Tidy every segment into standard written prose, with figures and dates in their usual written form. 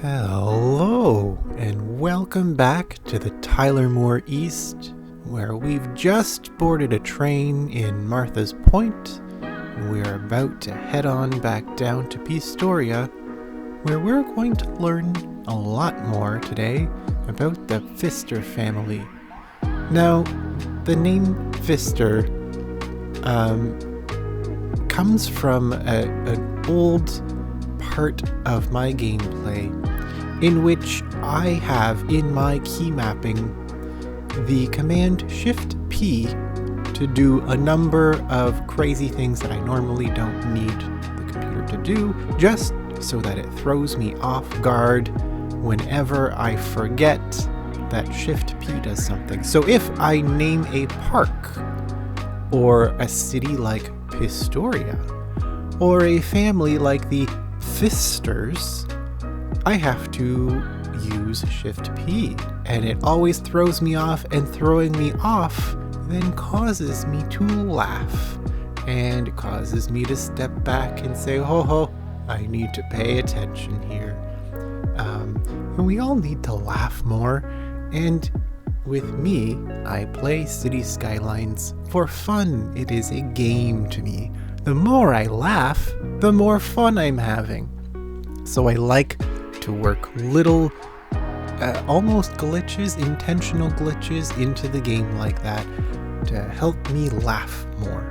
Hello, and welcome back to the Tyler Moore East, where we've just boarded a train in Martha's Point, and we are about to head on back down to Pistoria, where we're going to learn a lot more today about the Pfister family. Now, the name Pfister comes from an old part of my gameplay in which I have in my key mapping the command Shift P to do a number of crazy things that I normally don't need the computer to do, just so that it throws me off guard whenever I forget that Shift P does something. So if I name a park, or a city like Pistoria, or a family like the Pfisters, I have to use Shift P, and it always throws me off, and throwing me off then causes me to laugh, and causes me to step back and say, ho, I need to pay attention here. And we all need to laugh more, and with me, I play City Skylines for fun. It is a game to me. The more I laugh, the more fun I'm having. So I like to work little, almost glitches, intentional glitches into the game like that to help me laugh more.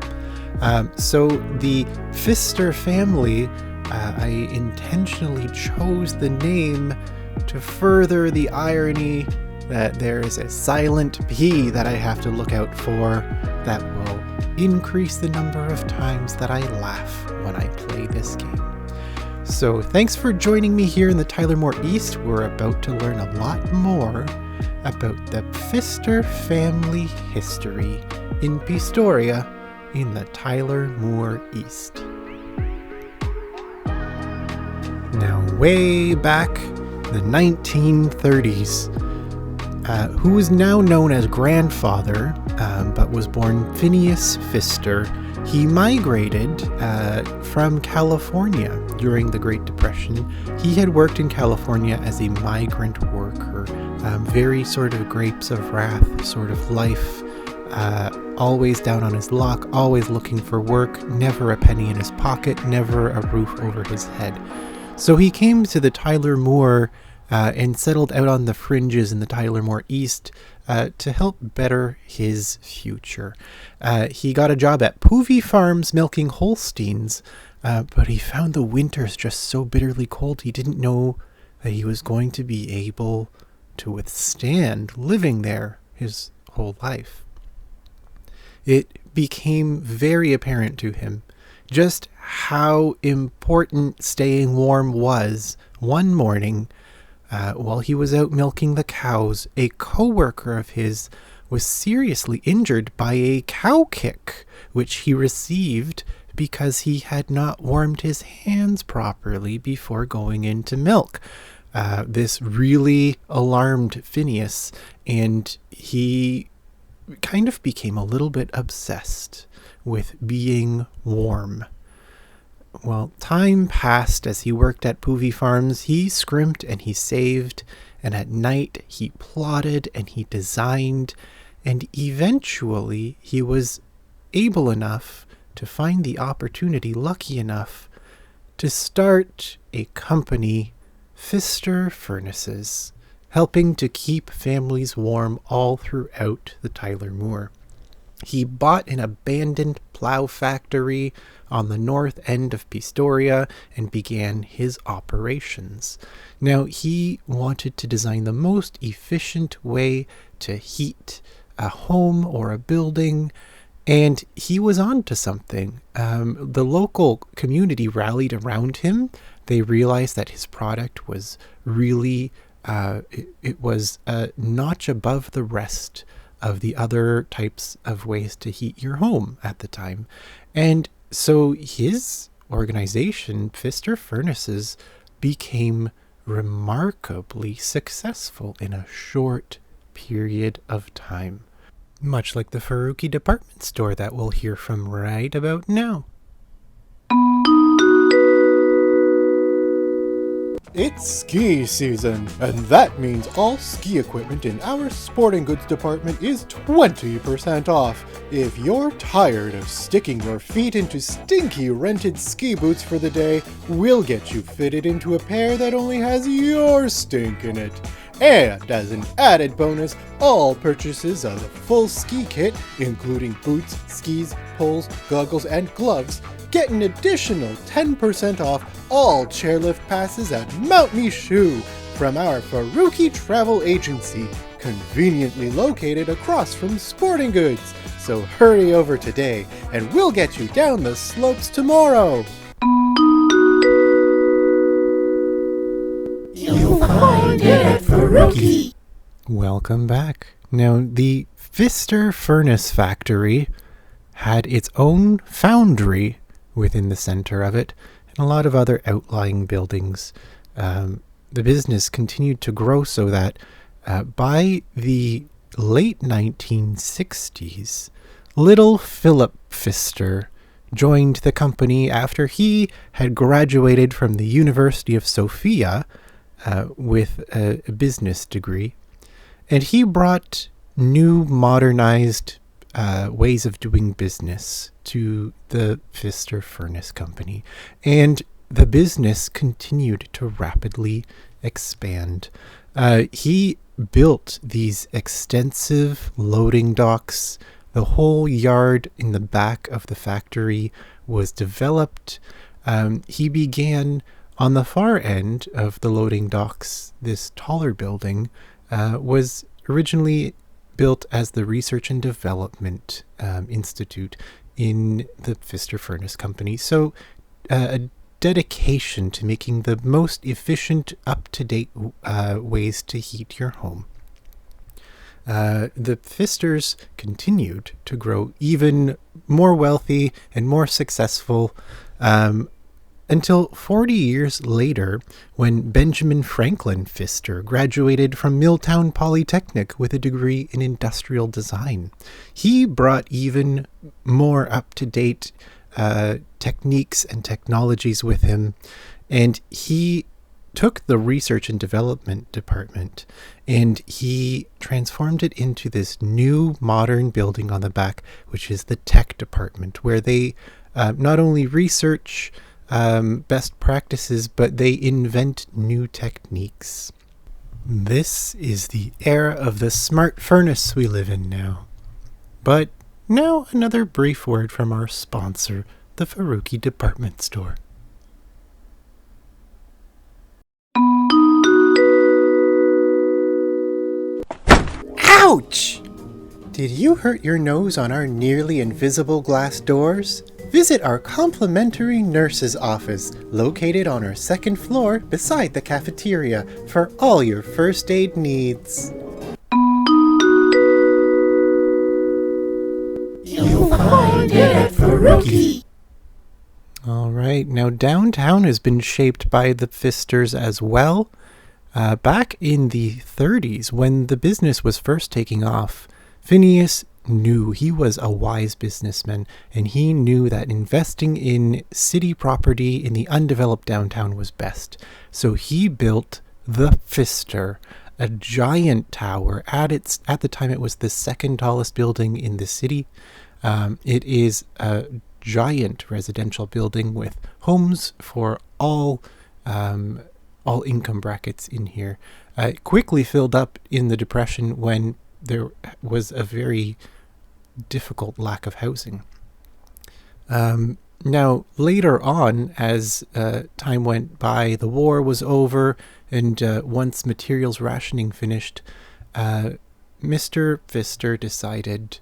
So the Pfister family, I intentionally chose the name to further the irony that there is a silent P that I have to look out for that will increase the number of times that I laugh when I play this game. So thanks for joining me here in the Tyler Moore East. We're about to learn a lot more about the Pfister family history in Pistoria in the Tyler Moore East. Now, way back the 1930s, who is now known as grandfather, but was born Phineas Pfister. He migrated from California during the Great Depression. He had worked in California as a migrant worker, very sort of grapes of wrath sort of life, always down on his luck, always looking for work, never a penny in his pocket, never a roof over his head. So he came to the Tyler Moore and settled out on the fringes in the Tyler Moore East to help better his future. He got a job at Poovey Farms milking Holsteins, but he found the winters just so bitterly cold he didn't know that he was going to be able to withstand living there his whole life. It became very apparent to him just how important staying warm was one morning. While he was out milking the cows, a co-worker of his was seriously injured by a cow kick, which he received because he had not warmed his hands properly before going in to milk. This really alarmed Phineas, and he kind of became a little bit obsessed with being warm. Well, time passed as he worked at Poovey Farms. He scrimped and he saved, and at night he plotted and he designed, and eventually he was able enough to find the opportunity, lucky enough, to start a company, Pfister Furnaces, helping to keep families warm all throughout the Tyler Moore. He bought an abandoned plow factory on the north end of Pistoria and began his operations. Now, he wanted to design the most efficient way to heat a home or a building, and he was on to something. The local community rallied around him. They realized that his product was really, it was a notch above the rest of the other types of ways to heat your home at the time. And so his organization, Pfister Furnaces, became remarkably successful in a short period of time. Much like the Faruqi department store that we'll hear from right about now. It's ski season, and that means all ski equipment in our sporting goods department is 20% off. If you're tired of sticking your feet into stinky rented ski boots for the day, we'll get you fitted into a pair that only has your stink in it. And as an added bonus, all purchases of a full ski kit, including boots, skis, poles, goggles, and gloves, get an additional 10% off all chairlift passes at Mount Michoud from our Faruqi Travel Agency, conveniently located across from Sporting Goods. So hurry over today, and we'll get you down the slopes tomorrow. You'll find it at Faruqi. Welcome back. Now, the Pfister Furnace Factory had its own foundry within the center of it, and a lot of other outlying buildings. The business continued to grow so that by the late 1960s, little Philip Pfister joined the company after he had graduated from the University of Sofia with a business degree. And he brought new, modernized ways of doing business to the Pfister Furnace Company. And the business continued to rapidly expand. He built these extensive loading docks. The whole yard in the back of the factory was developed. He began on the far end of the loading docks. This taller building was originally built as the Research and Development Institute in the Pfister Furnace Company. So a dedication to making the most efficient, up-to-date ways to heat your home. The Pfisters continued to grow even more wealthy and more successful until 40 years later, when Benjamin Franklin Pfister graduated from Milltown Polytechnic with a degree in industrial design. He brought even more up-to-date techniques and technologies with him, and he took the research and development department and he transformed it into this new modern building on the back, which is the tech department, where they not only research best practices, but they invent new techniques. This is the era of the smart furnace we live in now. But now another brief word from our sponsor, the Faruqi Department Store. Ouch! Did you hurt your nose on our nearly invisible glass doors? Visit our complimentary nurse's office, located on our second floor beside the cafeteria, for all your first aid needs. You'll find it at Faruqi. All right, now downtown has been shaped by the Pfisters as well. Back in the 30s, when the business was first taking off, Phineas knew he was a wise businessman, and he knew that investing in city property in the undeveloped downtown was best. So he built the Pfister, a giant tower. At the time, it was the second tallest building in the city. It is a giant residential building with homes for all income brackets in here. It quickly filled up in the Depression when there was a very difficult lack of housing. Now, later on, as time went by, the war was over, and once materials rationing finished, Mr. Pfister decided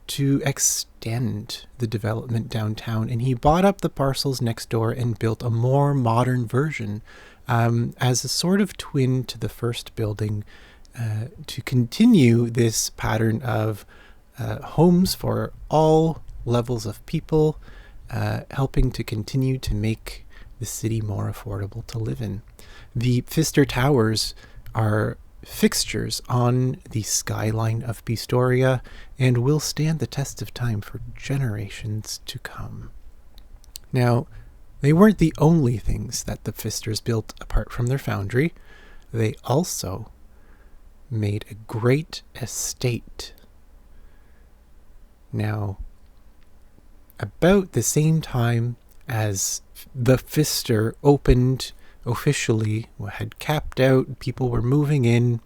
to extend the development downtown, and he bought up the parcels next door and built a more modern version as a sort of twin to the first building, to continue this pattern of homes for all levels of people, helping to continue to make the city more affordable to live in. The Pfister Towers are fixtures on the skyline of Pistoria and will stand the test of time for generations to come. Now, They weren't the only things that the Pfisters built apart from their foundry. They also made a great estate. Now, about the same time as the Pfister opened officially, had capped out, people were moving in,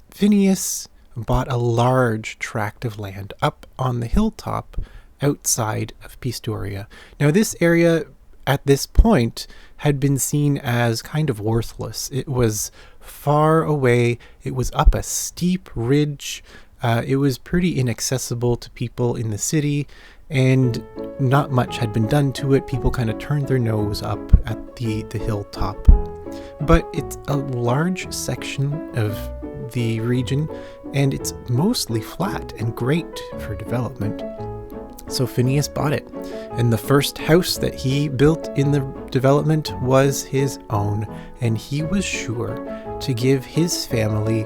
Phineas bought a large tract of land up on the hilltop outside of Pistoria. Now, this area at this point had been seen as kind of worthless. It was far away. It was up a steep ridge. It was pretty inaccessible to people in the city, and not much had been done to it. People kind of turned their nose up at the hilltop. But it's a large section of the region, and it's mostly flat and great for development. So Phineas bought it, and the first house that he built in the development was his own, and he was sure to give his family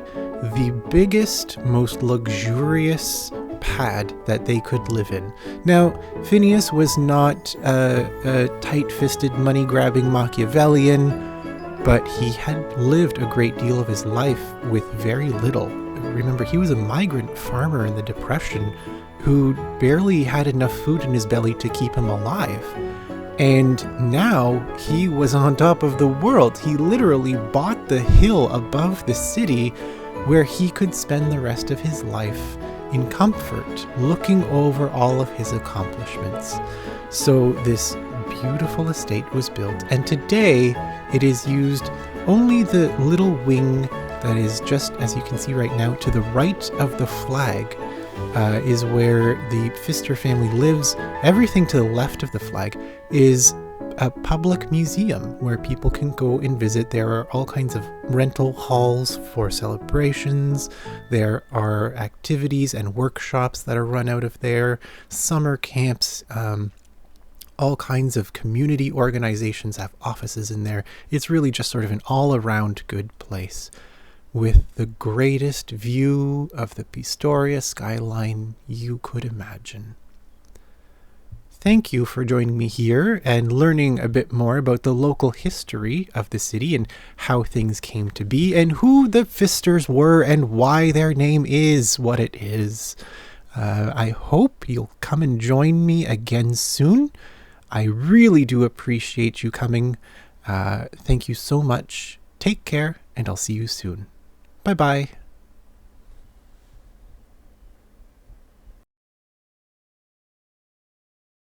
the biggest, most luxurious pad that they could live in. Now, Phineas was not a tight-fisted, money-grabbing Machiavellian, but he had lived a great deal of his life with very little. Remember, he was a migrant farmer in the Depression who barely had enough food in his belly to keep him alive. And now he was on top of the world. He literally bought the hill above the city where he could spend the rest of his life in comfort, looking over all of his accomplishments. So this beautiful estate was built, and today it is used only the little wing that is just, as you can see right now, to the right of the flag is where the Pfister family lives. Everything to the left of the flag is a public museum where people can go and visit. There are all kinds of rental halls for celebrations. There are activities and workshops that are run out of there, summer camps, all kinds of community organizations have offices in there. It's really just sort of an all-around good place with the greatest view of the Pistoria skyline you could imagine. Thank you for joining me here and learning a bit more about the local history of the city and how things came to be and who the Pfisters were and why their name is what it is. I hope you'll come and join me again soon. I really do appreciate you coming. Thank you so much. Take care, and I'll see you soon. Bye-bye.